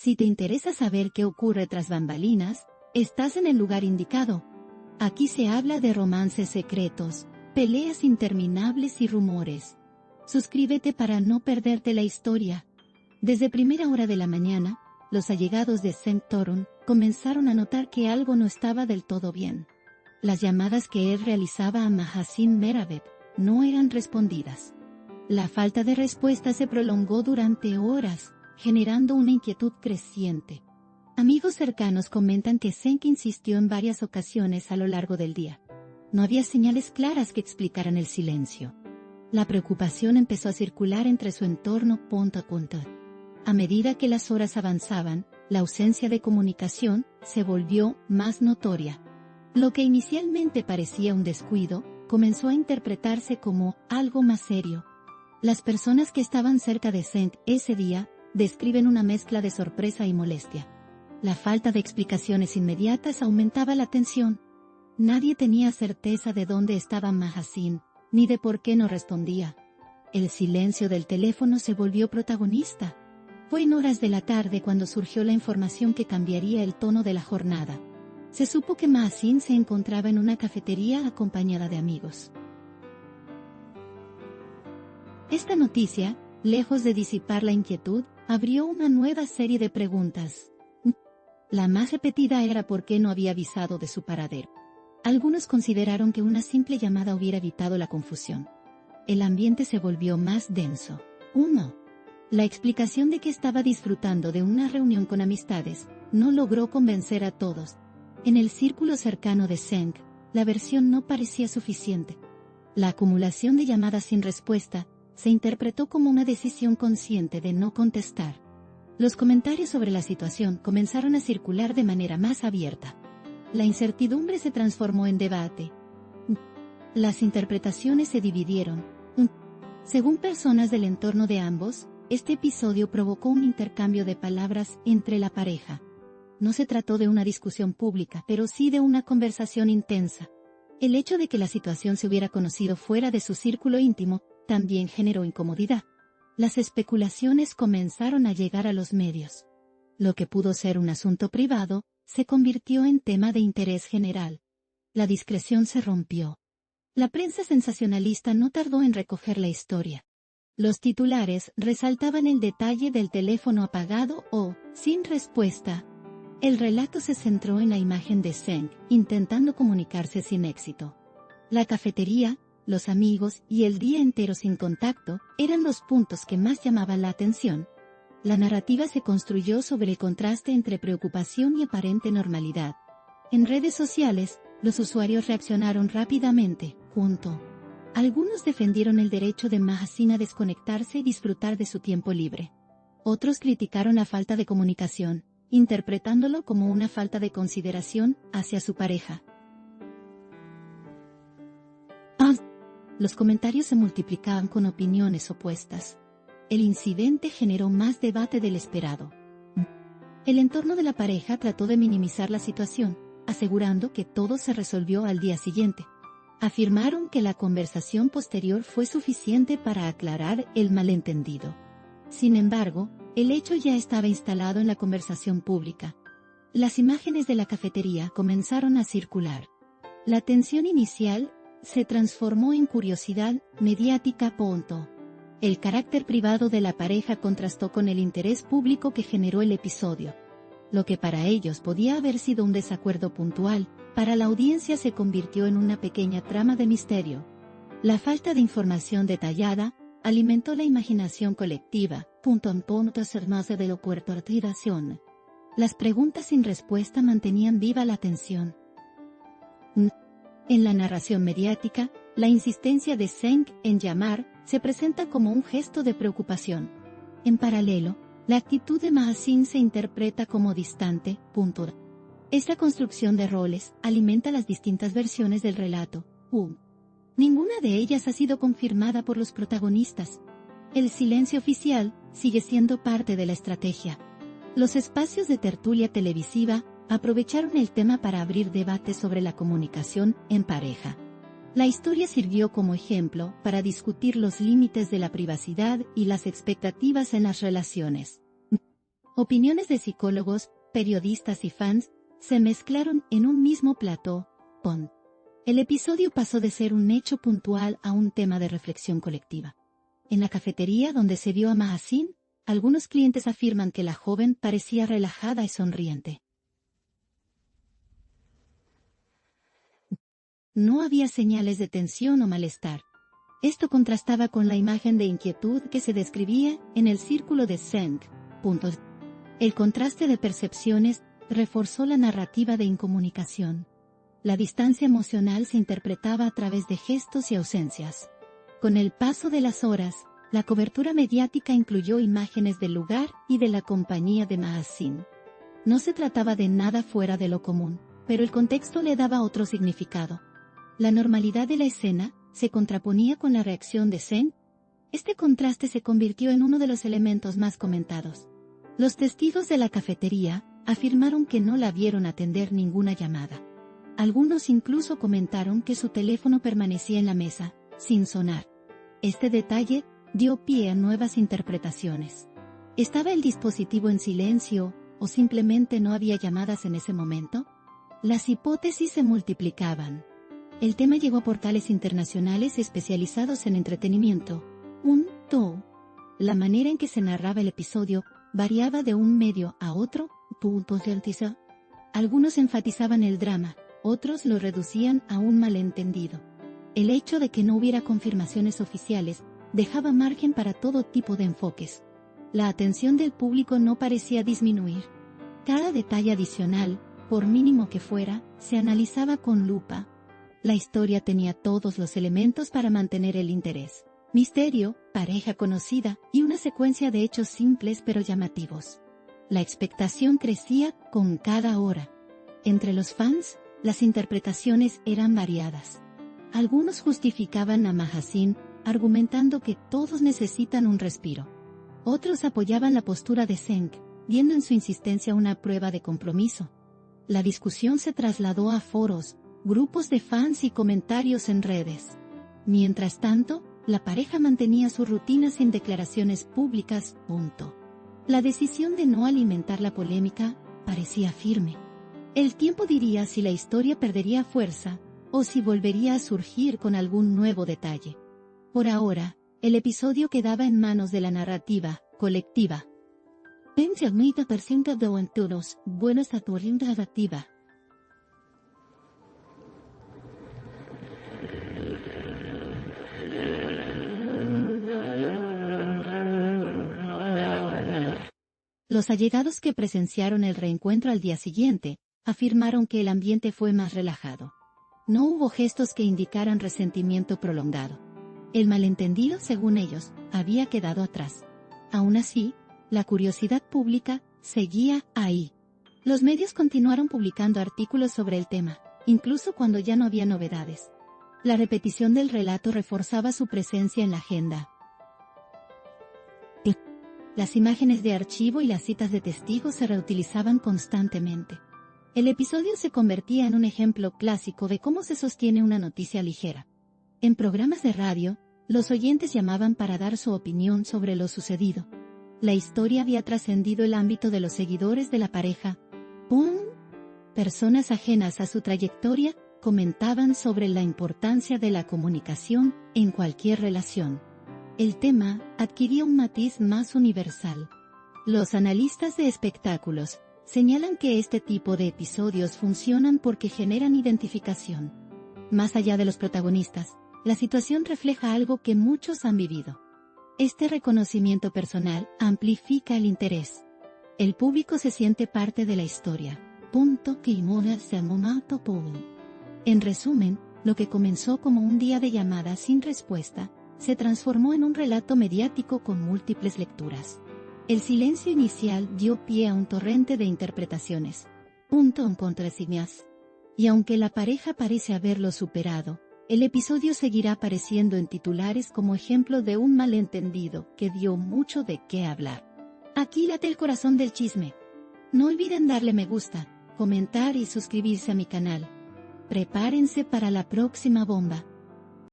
Si te interesa saber qué ocurre tras bambalinas, estás en el lugar indicado. Aquí se habla de romances secretos, peleas interminables y rumores. Suscríbete para no perderte la historia. Desde primera hora de la mañana, los allegados de Cenk Torun comenzaron a notar que algo no estaba del todo bien. Las llamadas que él realizaba a Mahasin Meravet no eran respondidas. La falta de respuesta se prolongó durante horas, generando una inquietud creciente. Amigos cercanos comentan que Cenk insistió en varias ocasiones a lo largo del día. No había señales claras que explicaran el silencio. La preocupación empezó a circular entre su entorno punto a punto. A medida que las horas avanzaban, la ausencia de comunicación se volvió más notoria. Lo que inicialmente parecía un descuido, comenzó a interpretarse como algo más serio. Las personas que estaban cerca de Cenk ese día describen una mezcla de sorpresa y molestia. La falta de explicaciones inmediatas aumentaba la tensión. Nadie tenía certeza de dónde estaba Mahasin, ni de por qué no respondía. El silencio del teléfono se volvió protagonista. Fue en horas de la tarde cuando surgió la información que cambiaría el tono de la jornada. Se supo que Mahasin se encontraba en una cafetería acompañada de amigos. Esta noticia, lejos de disipar la inquietud, abrió una nueva serie de preguntas. La más repetida era por qué no había avisado de su paradero. Algunos consideraron que una simple llamada hubiera evitado la confusión. El ambiente se volvió más denso. 1. La explicación de que estaba disfrutando de una reunión con amistades no logró convencer a todos. En el círculo cercano de Cenk, la versión no parecía suficiente. La acumulación de llamadas sin respuesta se interpretó como una decisión consciente de no contestar. Los comentarios sobre la situación comenzaron a circular de manera más abierta. La incertidumbre se transformó en debate. Las interpretaciones se dividieron. Según personas del entorno de ambos, este episodio provocó un intercambio de palabras entre la pareja. No se trató de una discusión pública, pero sí de una conversación intensa. El hecho de que la situación se hubiera conocido fuera de su círculo íntimo también generó incomodidad. Las especulaciones comenzaron a llegar a los medios. Lo que pudo ser un asunto privado, se convirtió en tema de interés general. La discreción se rompió. La prensa sensacionalista no tardó en recoger la historia. Los titulares resaltaban el detalle del teléfono apagado o, sin respuesta. El relato se centró en la imagen de Cenk, intentando comunicarse sin éxito. La cafetería, los amigos y el día entero sin contacto eran los puntos que más llamaban la atención. La narrativa se construyó sobre el contraste entre preocupación y aparente normalidad. En redes sociales, los usuarios reaccionaron rápidamente. Algunos defendieron el derecho de Mahasin a desconectarse y disfrutar de su tiempo libre. Otros criticaron la falta de comunicación, interpretándolo como una falta de consideración hacia su pareja. Los comentarios se multiplicaban con opiniones opuestas. El incidente generó más debate del esperado. El entorno de la pareja trató de minimizar la situación, asegurando que todo se resolvió al día siguiente. Afirmaron que la conversación posterior fue suficiente para aclarar el malentendido. Sin embargo, el hecho ya estaba instalado en la conversación pública. Las imágenes de la cafetería comenzaron a circular. La tensión inicial se transformó en curiosidad mediática. El carácter privado de la pareja contrastó con el interés público que generó el episodio. Lo que para ellos podía haber sido un desacuerdo puntual, para la audiencia se convirtió en una pequeña trama de misterio. La falta de información detallada alimentó la imaginación colectiva. Las preguntas sin respuesta mantenían viva la tensión. En la narración mediática, la insistencia de Cenk en llamar se presenta como un gesto de preocupación. En paralelo, la actitud de Mahasin se interpreta como distante. Esta construcción de roles alimenta las distintas versiones del relato. Ninguna de ellas ha sido confirmada por los protagonistas. El silencio oficial sigue siendo parte de la estrategia. Los espacios de tertulia televisiva aprovecharon el tema para abrir debates sobre la comunicación en pareja. La historia sirvió como ejemplo para discutir los límites de la privacidad y las expectativas en las relaciones. Opiniones de psicólogos, periodistas y fans se mezclaron en un mismo plató. El episodio pasó de ser un hecho puntual a un tema de reflexión colectiva. En la cafetería donde se vio a Mahaseen, algunos clientes afirman que la joven parecía relajada y sonriente. No había señales de tensión o malestar. Esto contrastaba con la imagen de inquietud que se describía en el círculo de Zeng. El contraste de percepciones reforzó la narrativa de incomunicación. La distancia emocional se interpretaba a través de gestos y ausencias. Con el paso de las horas, la cobertura mediática incluyó imágenes del lugar y de la compañía de Mahaseen. No se trataba de nada fuera de lo común, pero el contexto le daba otro significado. La normalidad de la escena se contraponía con la reacción de Zeng. Este contraste se convirtió en uno de los elementos más comentados. Los testigos de la cafetería afirmaron que no la vieron atender ninguna llamada. Algunos incluso comentaron que su teléfono permanecía en la mesa, sin sonar. Este detalle dio pie a nuevas interpretaciones. ¿Estaba el dispositivo en silencio o simplemente no había llamadas en ese momento? Las hipótesis se multiplicaban. El tema llegó a portales internacionales especializados en entretenimiento. La manera en que se narraba el episodio variaba de un medio a otro. Algunos enfatizaban el drama, otros lo reducían a un malentendido. El hecho de que no hubiera confirmaciones oficiales dejaba margen para todo tipo de enfoques. La atención del público no parecía disminuir. Cada detalle adicional, por mínimo que fuera, se analizaba con lupa. La historia tenía todos los elementos para mantener el interés. Misterio, pareja conocida y una secuencia de hechos simples pero llamativos. La expectación crecía con cada hora. Entre los fans, las interpretaciones eran variadas. Algunos justificaban a Mahaseen, argumentando que todos necesitan un respiro. Otros apoyaban la postura de Zeng, viendo en su insistencia una prueba de compromiso. La discusión se trasladó a foros, grupos de fans y comentarios en redes. Mientras tanto, la pareja mantenía su rutina sin declaraciones públicas. La decisión de no alimentar la polémica parecía firme. El tiempo diría si la historia perdería fuerza o si volvería a surgir con algún nuevo detalle. Por ahora, el episodio quedaba en manos de la narrativa colectiva. 20% de aventuras, buenas a tu narrativa. Los allegados que presenciaron el reencuentro al día siguiente, afirmaron que el ambiente fue más relajado. No hubo gestos que indicaran resentimiento prolongado. El malentendido, según ellos, había quedado atrás. Aún así, la curiosidad pública seguía ahí. Los medios continuaron publicando artículos sobre el tema, incluso cuando ya no había novedades. La repetición del relato reforzaba su presencia en la agenda. Las imágenes de archivo y las citas de testigos se reutilizaban constantemente. El episodio se convertía en un ejemplo clásico de cómo se sostiene una noticia ligera. En programas de radio, los oyentes llamaban para dar su opinión sobre lo sucedido. La historia había trascendido el ámbito de los seguidores de la pareja. Personas ajenas a su trayectoria comentaban sobre la importancia de la comunicación en cualquier relación. El tema adquiría un matiz más universal. Los analistas de espectáculos señalan que este tipo de episodios funcionan porque generan identificación. Más allá de los protagonistas, la situación refleja algo que muchos han vivido. Este reconocimiento personal amplifica el interés. El público se siente parte de la historia. En resumen, lo que comenzó como un día de llamada sin respuesta, se transformó en un relato mediático con múltiples lecturas. El silencio inicial dio pie a un torrente de interpretaciones. Y aunque la pareja parece haberlo superado, el episodio seguirá apareciendo en titulares como ejemplo de un malentendido que dio mucho de qué hablar. Aquí late el corazón del chisme. No olviden darle me gusta, comentar y suscribirse a mi canal. Prepárense para la próxima bomba.